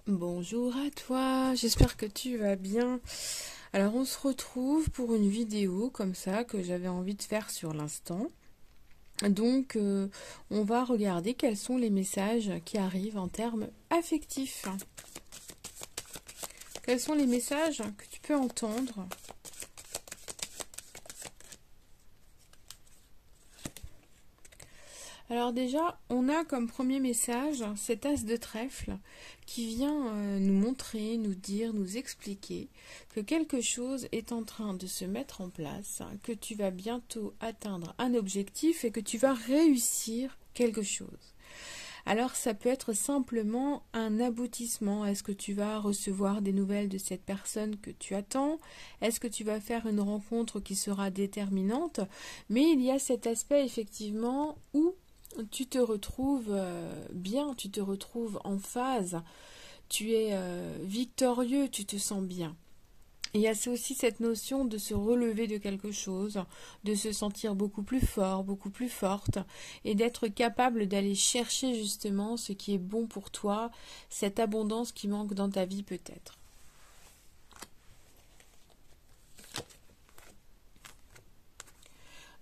Bonjour à toi, j'espère que tu vas bien. Alors on se retrouve pour une vidéo comme ça que j'avais envie de faire sur l'instant. Donc on va regarder quels sont les messages qui arrivent en termes affectifs. Quels sont les messages que tu peux entendre ? Alors déjà, on a comme premier message cet as de trèfle qui vient nous montrer, nous dire, nous expliquer que quelque chose est en train de se mettre en place, que tu vas bientôt atteindre un objectif et que tu vas réussir quelque chose. Alors ça peut être simplement un aboutissement. Est-ce que tu vas recevoir des nouvelles de cette personne que tu attends? Est-ce que tu vas faire une rencontre qui sera déterminante? Mais il y a cet aspect effectivement où tu te retrouves bien, tu te retrouves en phase, tu es victorieux, tu te sens bien. Il y a aussi cette notion de se relever de quelque chose, de se sentir beaucoup plus fort, beaucoup plus forte, et d'être capable d'aller chercher justement ce qui est bon pour toi, cette abondance qui manque dans ta vie peut-être.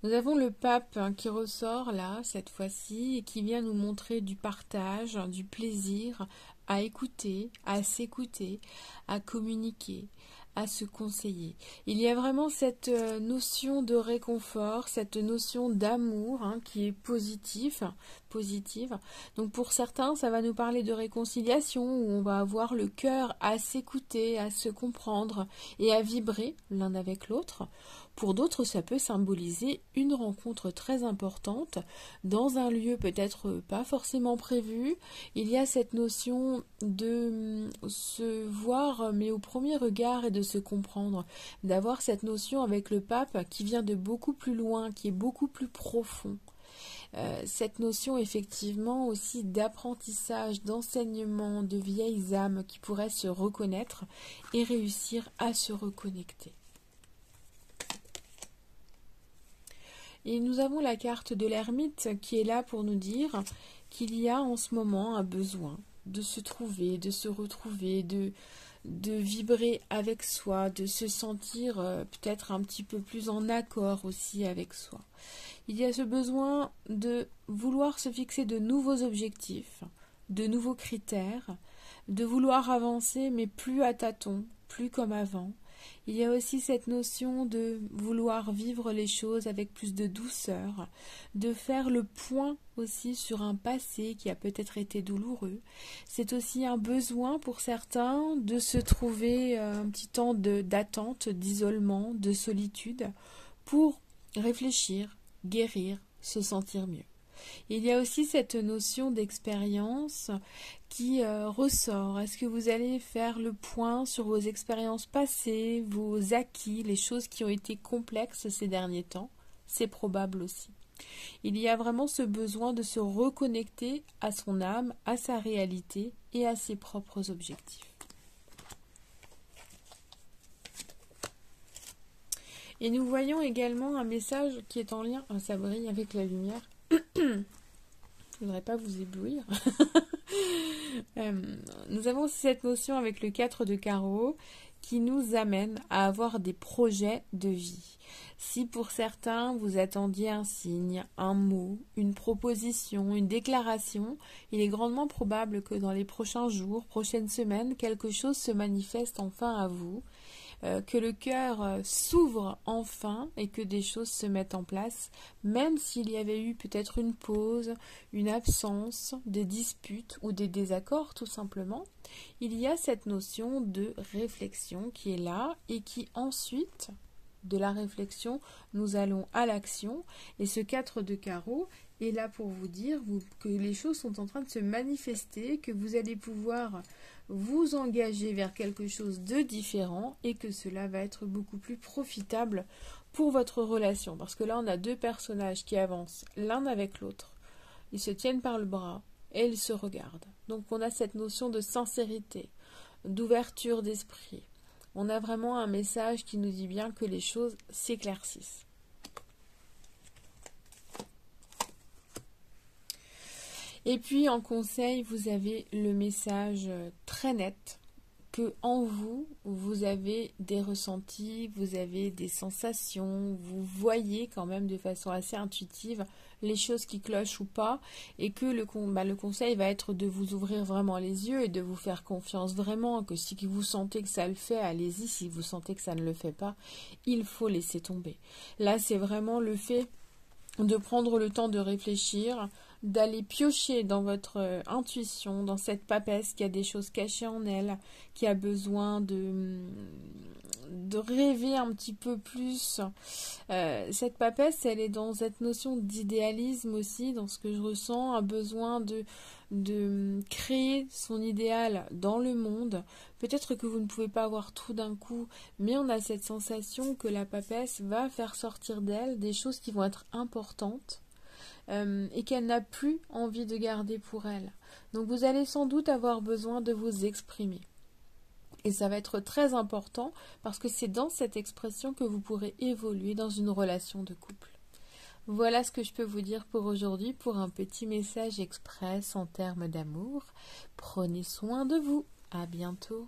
Nous avons le pape qui ressort là, cette fois-ci, et qui vient nous montrer du partage, du plaisir à écouter, à s'écouter, à communiquer, à se conseiller. Il y a vraiment cette notion de réconfort, cette notion d'amour qui est positive. Donc pour certains, ça va nous parler de réconciliation, où on va avoir le cœur à s'écouter, à se comprendre et à vibrer l'un avec l'autre. Pour d'autres, ça peut symboliser une rencontre très importante dans un lieu peut-être pas forcément prévu. Il y a cette notion de se voir, mais au premier regard, et de se comprendre, d'avoir cette notion avec le pape qui vient de beaucoup plus loin, qui est beaucoup plus profond. Cette notion effectivement aussi d'apprentissage, d'enseignement, de vieilles âmes qui pourraient se reconnaître et réussir à se reconnecter. Et nous avons la carte de l'ermite qui est là pour nous dire qu'il y a en ce moment un besoin de se trouver, de se retrouver, de vibrer avec soi, de se sentir peut-être un petit peu plus en accord aussi avec soi. Il y a ce besoin de vouloir se fixer de nouveaux objectifs, de nouveaux critères, de vouloir avancer mais plus à tâtons, plus comme avant. Il y a aussi cette notion de vouloir vivre les choses avec plus de douceur, de faire le point aussi sur un passé qui a peut-être été douloureux. C'est aussi un besoin pour certains de se trouver un petit temps d'attente, d'isolement, de solitude pour réfléchir, guérir, se sentir mieux. Il y a aussi cette notion d'expérience qui ressort. Est-ce que vous allez faire le point sur vos expériences passées, vos acquis, les choses qui ont été complexes ces derniers temps? C'est probable aussi. Il y a vraiment ce besoin de se reconnecter à son âme, à sa réalité et à ses propres objectifs. Et nous voyons également un message qui est en lien, ça brille avec la lumière. Je ne voudrais pas vous éblouir. Nous avons cette notion avec le 4 de carreau qui nous amène à avoir des projets de vie. Si pour certains vous attendiez un signe, un mot, une proposition, une déclaration, il est grandement probable que dans les prochains jours, prochaines semaines, quelque chose se manifeste enfin à vous. Que le cœur s'ouvre enfin et que des choses se mettent en place, même s'il y avait eu peut-être une pause, une absence, des disputes ou des désaccords tout simplement. Il y a cette notion de réflexion qui est là et qui ensuite, de la réflexion, nous allons à l'action. Et ce 4 de carreau est là pour vous dire que les choses sont en train de se manifester, que vous allez pouvoir vous engager vers quelque chose de différent et que cela va être beaucoup plus profitable pour votre relation. Parce que là, on a deux personnages qui avancent l'un avec l'autre. Ils se tiennent par le bras et ils se regardent. Donc on a cette notion de sincérité, d'ouverture d'esprit. On a vraiment un message qui nous dit bien que les choses s'éclaircissent. Et puis en conseil, vous avez le message très net que en vous, vous avez des ressentis, vous avez des sensations, vous voyez quand même de façon assez intuitive les choses qui clochent ou pas, et que le conseil va être de vous ouvrir vraiment les yeux et de vous faire confiance vraiment, que si vous sentez que ça le fait, allez-y, si vous sentez que ça ne le fait pas, il faut laisser tomber. Là, c'est vraiment le fait de prendre le temps de réfléchir, d'aller piocher dans votre intuition, dans cette papesse qui a des choses cachées en elle, qui a besoin de rêver un petit peu plus. Cette papesse, elle est dans cette notion d'idéalisme aussi, dans ce que je ressens, un besoin de créer son idéal dans le monde. Peut-être que vous ne pouvez pas avoir tout d'un coup, mais on a cette sensation que la papesse va faire sortir d'elle des choses qui vont être importantes et qu'elle n'a plus envie de garder pour elle. Donc vous allez sans doute avoir besoin de vous exprimer. Et ça va être très important parce que c'est dans cette expression que vous pourrez évoluer dans une relation de couple. Voilà ce que je peux vous dire pour aujourd'hui, pour un petit message express en termes d'amour. Prenez soin de vous. À bientôt.